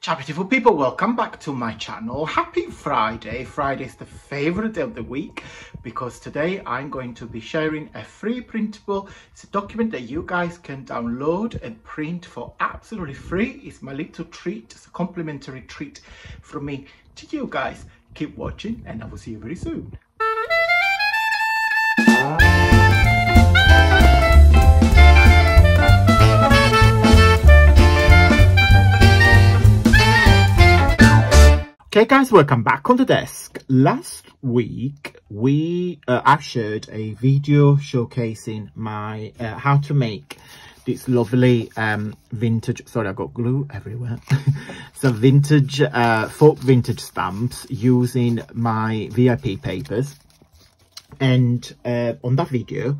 Ciao beautiful people, welcome back to my channel. Happy Friday. Friday is the favorite day of the week because today I'm going to be sharing a free printable. It's a document that you guys can download and print for absolutely free. It's my little treat. It's a complimentary treat from me to you guys. Keep watching and I will see you very soon. Okay guys, welcome back on the desk. Last week I shared a video showcasing my how to make this lovely vintage, sorry I got glue everywhere, so vintage folk vintage stamps using my VIP papers. And on that video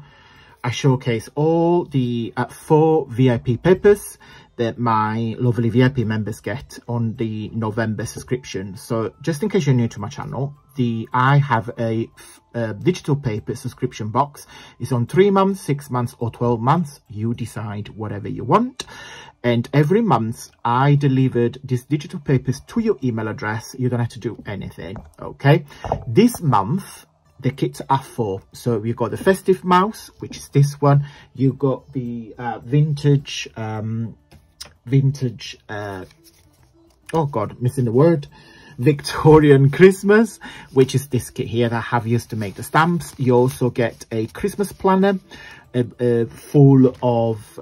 I showcase all the 4 VIP papers that my lovely VIP members get on the November subscription. So just in case you're new to my channel, I have a digital paper subscription box. It's on 3 months, 6 months or 12 months. You decide whatever you want. And every month I delivered these digital papers to your email address. You don't have to do anything, okay? This month the kits are 4. So we've got the festive mouse, which is this one. You got the vintage oh god, missing the word, Victorian Christmas, which is this kit here that I have used to make the stamps. You also get a Christmas planner full of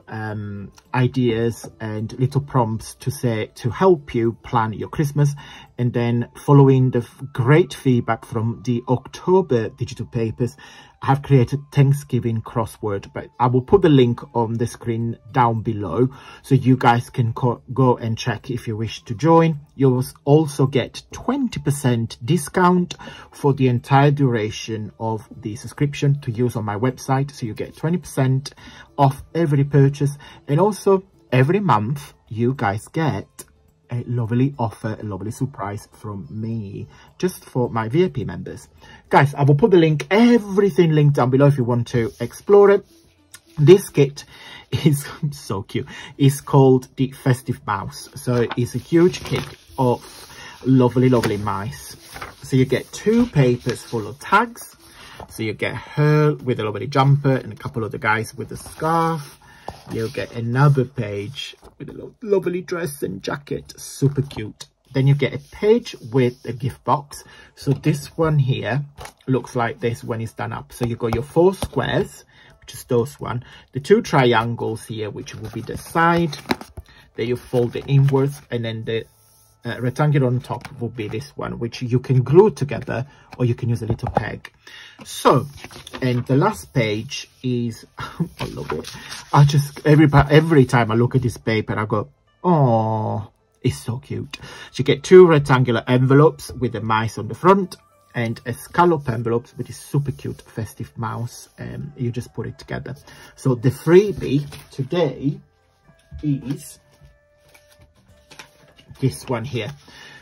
ideas and little prompts to help you plan your Christmas. And then following the great feedback from the October digital papers, I have created Thanksgiving crossword, but I will put the link on the screen down below so you guys can go and check if you wish to join. You'll also get 20% discount for the entire duration of the subscription to use on my website. So you get 20% off every purchase, and also every month you guys get a lovely offer, a lovely surprise from me just for my VIP members. Guys, I will put the link, everything linked down below if you want to explore it. This kit is so cute. It's called the Festive Mouse. So it's a huge kit of lovely mice. So you get 2 papers full of tags. So you get her with a lovely jumper and a couple of the guys with a scarf. You'll get another page with a lovely dress and jacket, super cute. Then you get a page with a gift box. So this one here looks like this when it's done up. So you got your 4 squares, which is those one, the 2 triangles here, which will be the side. Then you fold it inwards, and then the rectangle on top will be this one, which you can glue together or you can use a little peg. So, and the last page is I love it. I just every time I look at this paper I go, oh, it's so cute. So you get 2 rectangular envelopes with the mice on the front and a scallop envelope with this super cute festive mouse, and you just put it together. So the freebie today is this one here.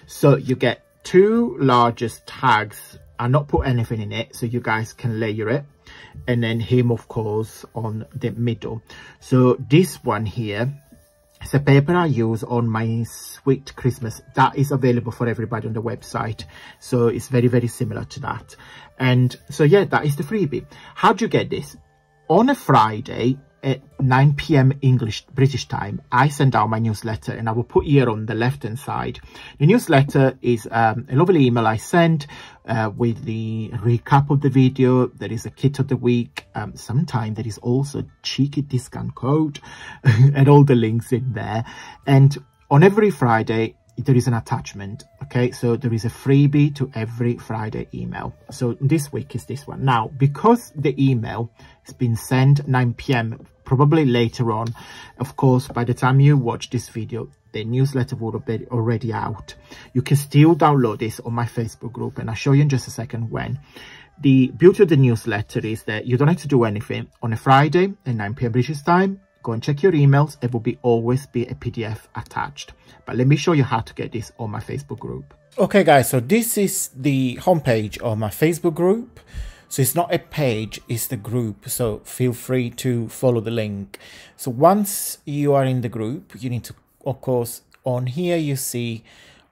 So you get 2 largest tags. I'll not put anything in it so you guys can layer it, and then him of course on the middle. So this one here is a paper I use on my Sweet Christmas that is available for everybody on the website. So it's very similar to that. And so yeah, that is the freebie. How do you get this? On a Friday at 9 PM British time, I send out my newsletter, and I will put here on the left hand side. The newsletter is a lovely email I send with the recap of the video. There is a kit of the week. Sometimes there is also a cheeky discount code and all the links in there. And on every Friday there is an attachment. Okay, so there is a freebie to every Friday email. So this week is this one. Now, because the email has been sent 9 PM, probably later on, of course, by the time you watch this video, the newsletter would have been already out. You can still download this on my Facebook group, and I'll show you in just a second when. The beauty of the newsletter is that you don't have to do anything. On a Friday at 9 PM British time, go and check your emails. There will always be a PDF attached. But let me show you how to get this on my Facebook group. Okay guys, so this is the homepage of my Facebook group. So it's not a page, it's the group. So feel free to follow the link. So once you are in the group, you need to, of course, On here you see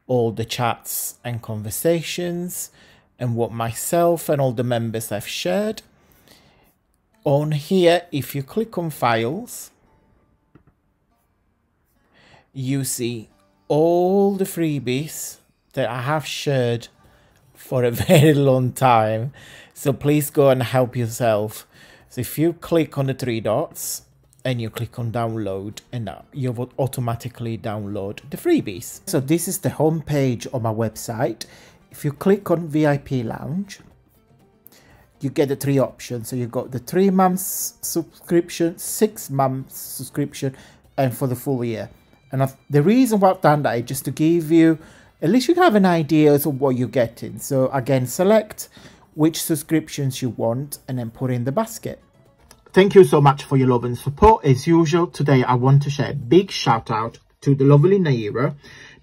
all the chats and conversations and what myself and all the members have shared. On here, if you click on files, you see all the freebies that I have shared for a very long time. So please go and help yourself. So if you click on the three dots and you click on download, and you will automatically download the freebies. So this is the home page on my website. If you click on VIP Lounge, you get the three options. So you've got the 3 months subscription, 6 months subscription, and for the full year. And the reason why I've done that is just to give you, at least you have an idea of what you're getting. So again, select which subscriptions you want and then put in the basket. Thank you so much for your love and support. As usual, today I want to share a big shout out to the lovely Naira.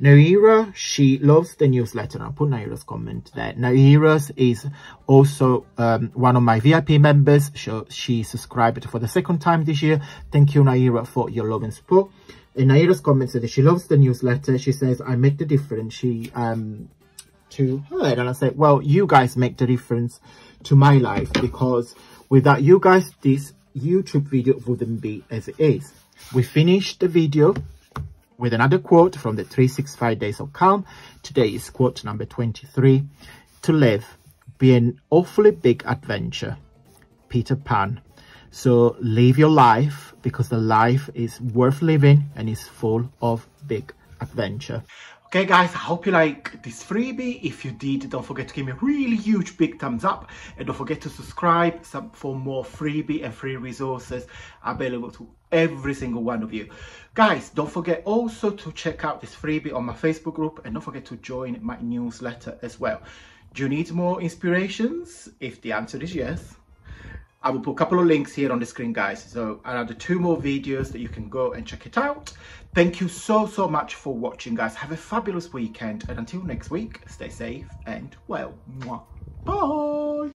Naira, she loves the newsletter. I'll put Naira's comment there. Naira is also one of my VIP members. She subscribed for the 2nd time this year. Thank you, Naira, for your love and support. And Naira's comment said that she loves the newsletter. She says, I make the difference to her. And I said, well, you guys make the difference to my life, because without you guys, this YouTube video wouldn't be as it is. We finished the video with another quote from the 365 Days of Calm. Today is quote number 23. To live, be an awfully big adventure. Peter Pan. So live your life, because the life is worth living and is full of big adventure. Okay guys, I hope you like this freebie. If you did, don't forget to give me a really huge big thumbs up, and don't forget to subscribe for more freebie and free resources available to every single one of you. Guys, don't forget also to check out this freebie on my Facebook group, and don't forget to join my newsletter as well. Do you need more inspirations? If the answer is yes, I will put a couple of links here on the screen, guys. So another 2 more videos that you can go and check it out. Thank you so much for watching, guys. Have a fabulous weekend, and until next week, stay safe and well. Bye.